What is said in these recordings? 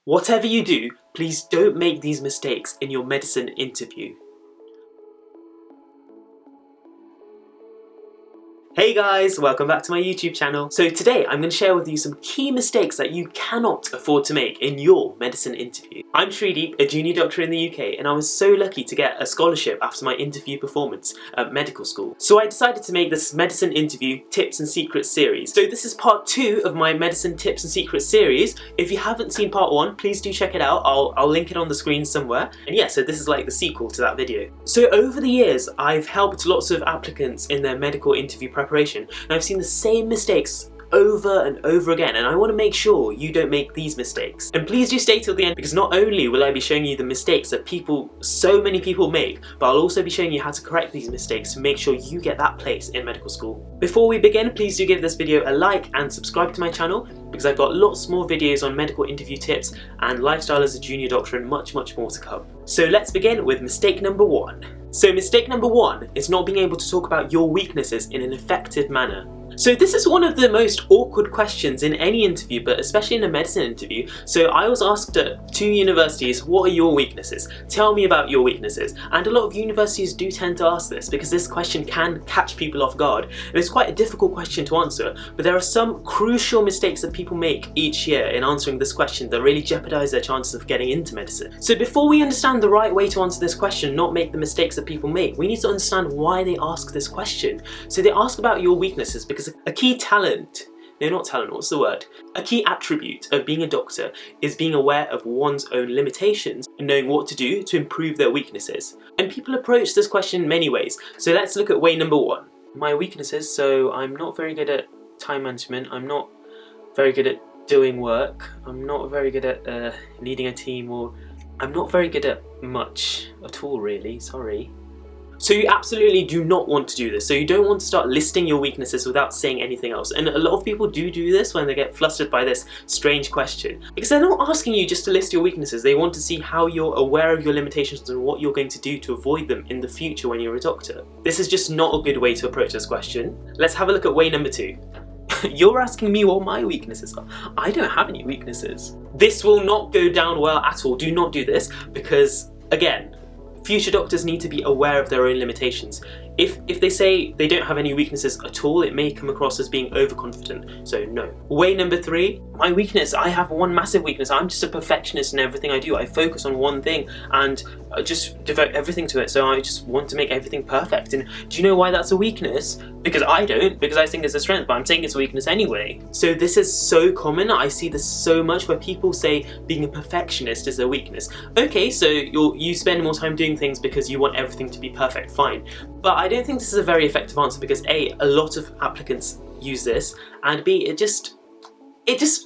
Whatever you do, please don't make these mistakes in your medicine interview. Hey guys, welcome back to my YouTube channel. So today I'm going to share with you some key mistakes that you cannot afford to make in your medicine interview. I'm Shreedeep, a junior doctor in the UK, and I was so lucky to get a scholarship after my interview performance at medical school. So I decided to make this medicine interview tips and secrets series. So this is part 2 of my medicine tips and secrets series. If you haven't seen part 1, please do check it out. I'll link it on the screen somewhere. And yeah, so this is like the sequel to that video. So over the years, I've helped lots of applicants in their medical interview preparation, and I've seen the same mistakes over and over again, and I want to make sure you don't make these mistakes. And please do stay till the end, because not only will I be showing you the mistakes that so many people make, but I'll also be showing you how to correct these mistakes to make sure you get that place in medical school. Before we begin, please do give this video a like and subscribe to my channel, because I've got lots more videos on medical interview tips and lifestyle as a junior doctor and much more to come. So let's begin with mistake number 1. So mistake number 1 is not being able to talk about your weaknesses in an effective manner. So this is one of the most awkward questions in any interview, but especially in a medicine interview. So I was asked at 2 universities, what are your weaknesses? Tell me about your weaknesses. And a lot of universities do tend to ask this because this question can catch people off guard. And it's quite a difficult question to answer, but there are some crucial mistakes that people make each year in answering this question that really jeopardize their chances of getting into medicine. So before we understand the right way to answer this question, not make the mistakes that people make, we need to understand why they ask this question. So they ask about your weaknesses because a key attribute of being a doctor is being aware of one's own limitations and knowing what to do to improve their weaknesses. And people approach this question in many ways. So let's look at way number 1. My weaknesses, so I'm not very good at time management, I'm not very good at doing work, I'm not very good at leading a team, or I'm not very good at much at all really, sorry. So you absolutely do not want to do this. So you don't want to start listing your weaknesses without saying anything else. And a lot of people do this when they get flustered by this strange question. Because they're not asking you just to list your weaknesses. They want to see how you're aware of your limitations and what you're going to do to avoid them in the future when you're a doctor. This is just not a good way to approach this question. Let's have a look at way number 2. You're asking me what my weaknesses are. I don't have any weaknesses. This will not go down well at all. Do not do this because, again, future doctors need to be aware of their own limitations. If they say they don't have any weaknesses at all, it may come across as being overconfident, so no. Way number 3, my weakness, I have one massive weakness. I'm just a perfectionist in everything I do. I focus on one thing and I just devote everything to it, so I just want to make everything perfect. And do you know why that's a weakness? Because I don't, because I think it's a strength, but I'm saying it's a weakness anyway. So this is so common, I see this so much where people say being a perfectionist is a weakness. Okay, so you spend more time doing things because you want everything to be perfect, fine. But I don't think this is a very effective answer because A, a lot of applicants use this, and B, it just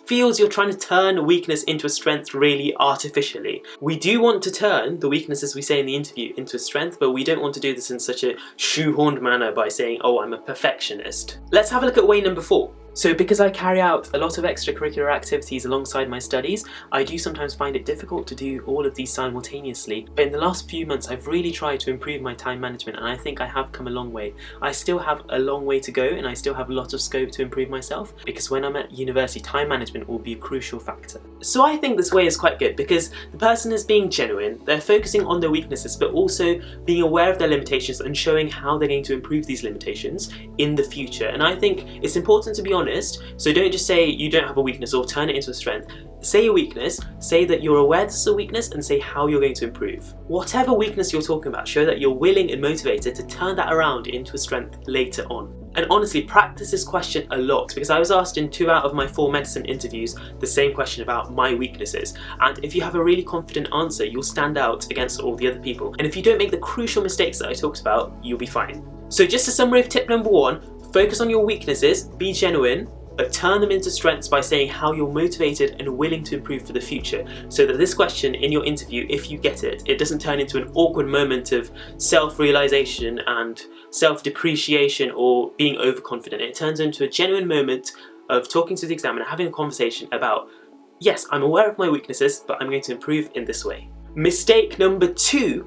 feels you're trying to turn a weakness into a strength really artificially. We do want to turn the weaknesses we say in the interview into a strength, but we don't want to do this in such a shoehorned manner by saying, oh, I'm a perfectionist. Let's have a look at way number 4. So because I carry out a lot of extracurricular activities alongside my studies, I do sometimes find it difficult to do all of these simultaneously. But in the last few months, I've really tried to improve my time management, and I think I have come a long way. I still have a long way to go, and I still have a lot of scope to improve myself, because when I'm at university, time management will be a crucial factor. So I think this way is quite good, because the person is being genuine, they're focusing on their weaknesses, but also being aware of their limitations and showing how they're going to improve these limitations in the future. And I think it's important to be honest, so don't just say you don't have a weakness or turn it into a strength. Say your weakness, say that you're aware this is a weakness, and say how you're going to improve. Whatever weakness you're talking about, show that you're willing and motivated to turn that around into a strength later on. And honestly, practice this question a lot, because I was asked in 2 out of my 4 medicine interviews the same question about my weaknesses. And if you have a really confident answer, you'll stand out against all the other people. And if you don't make the crucial mistakes that I talked about, you'll be fine. So just a summary of tip number 1, focus on your weaknesses, be genuine, but turn them into strengths by saying how you're motivated and willing to improve for the future, so that this question in your interview, if you get it, it doesn't turn into an awkward moment of self-realization and self-depreciation or being overconfident. It turns into a genuine moment of talking to the examiner, having a conversation about, yes, I'm aware of my weaknesses, but I'm going to improve in this way. Mistake number 2.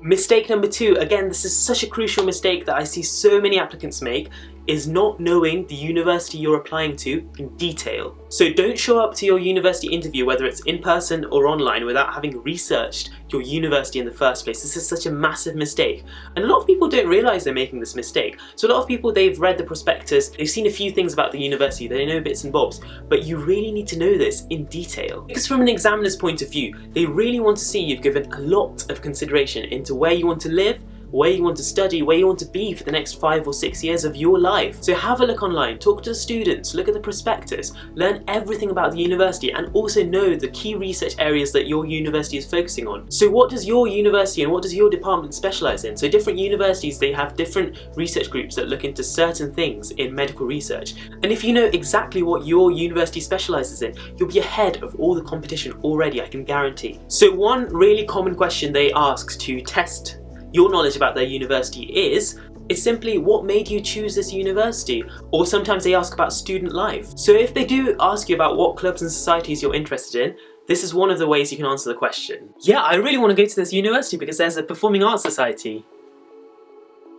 Again, this is such a crucial mistake that I see so many applicants make, is not knowing the university you're applying to in detail. So don't show up to your university interview, whether it's in person or online, without having researched your university in the first place. This is such a massive mistake. And a lot of people don't realise they're making this mistake. So a lot of people, they've read the prospectus, they've seen a few things about the university, they know bits and bobs, but you really need to know this in detail. Because from an examiner's point of view, they really want to see you've given a lot of consideration into where you want to live, where you want to study, where you want to be for the next 5 or 6 years of your life. So have a look online, talk to the students, look at the prospectus, learn everything about the university, and also know the key research areas that your university is focusing on. So what does your university and what does your department specialise in? So different universities, they have different research groups that look into certain things in medical research. And if you know exactly what your university specialises in, you'll be ahead of all the competition already, I can guarantee. So one really common question they ask to test your knowledge about their university is simply, what made you choose this university? Or sometimes they ask about student life. So if they do ask you about what clubs and societies you're interested in, this is one of the ways you can answer the question. Yeah, I really want to go to this university because there's a performing arts society.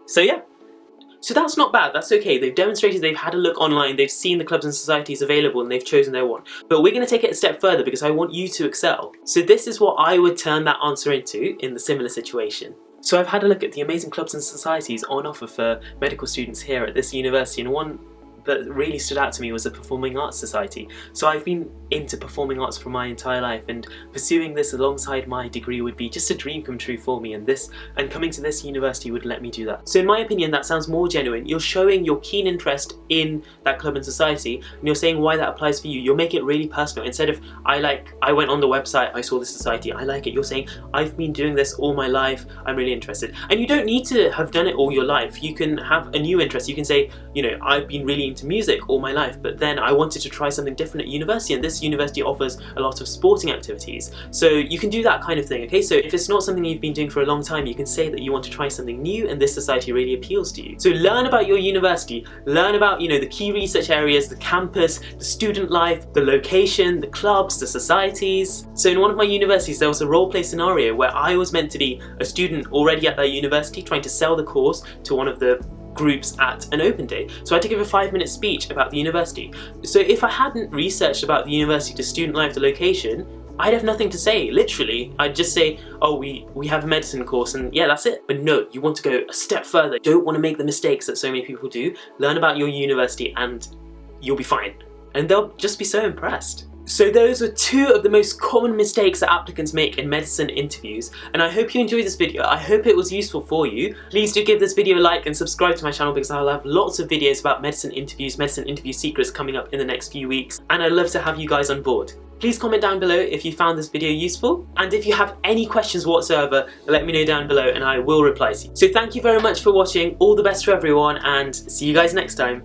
So yeah. So that's not bad, that's okay. They've demonstrated they've had a look online, they've seen the clubs and societies available and they've chosen their one. But we're going to take it a step further because I want you to excel. So this is what I would turn that answer into in the similar situation. So I've had a look at the amazing clubs and societies on offer for medical students here at this university, and one that really stood out to me was a performing arts society. So I've been into performing arts for my entire life, and pursuing this alongside my degree would be just a dream come true for me, and coming to this university would let me do that. So in my opinion, that sounds more genuine. You're showing your keen interest in that club and society, and you're saying why that applies for you. You'll make it really personal. Instead of, I went on the website, I saw the society, I like it. You're saying, I've been doing this all my life, I'm really interested. And you don't need to have done it all your life. You can have a new interest. You can say, you know, I've been really into music all my life, but then I wanted to try something different at university, and this university offers a lot of sporting activities. So you can do that kind of thing, okay? So if it's not something you've been doing for a long time, you can say that you want to try something new and this society really appeals to you. So learn about your university, learn about, you know, the key research areas, the campus, the student life, the location, the clubs, the societies. So in one of my universities, there was a role play scenario where I was meant to be a student already at that university trying to sell the course to one of the groups at an open day. So I had to give a 5-minute speech about the university. So if I hadn't researched about the university, the student life, the location, I'd have nothing to say, literally. I'd just say, oh, we have a medicine course and yeah, that's it. But no, you want to go a step further. You don't want to make the mistakes that so many people do. Learn about your university and you'll be fine. And they'll just be so impressed. So those are 2 of the most common mistakes that applicants make in medicine interviews, and I hope you enjoyed this video. I hope it was useful for you. Please do give this video a like and subscribe to my channel because I'll have lots of videos about medicine interviews, medicine interview secrets coming up in the next few weeks, and I'd love to have you guys on board. Please comment down below if you found this video useful, and if you have any questions whatsoever, let me know down below and I will reply to you. So thank you very much for watching, all the best to everyone, and see you guys next time.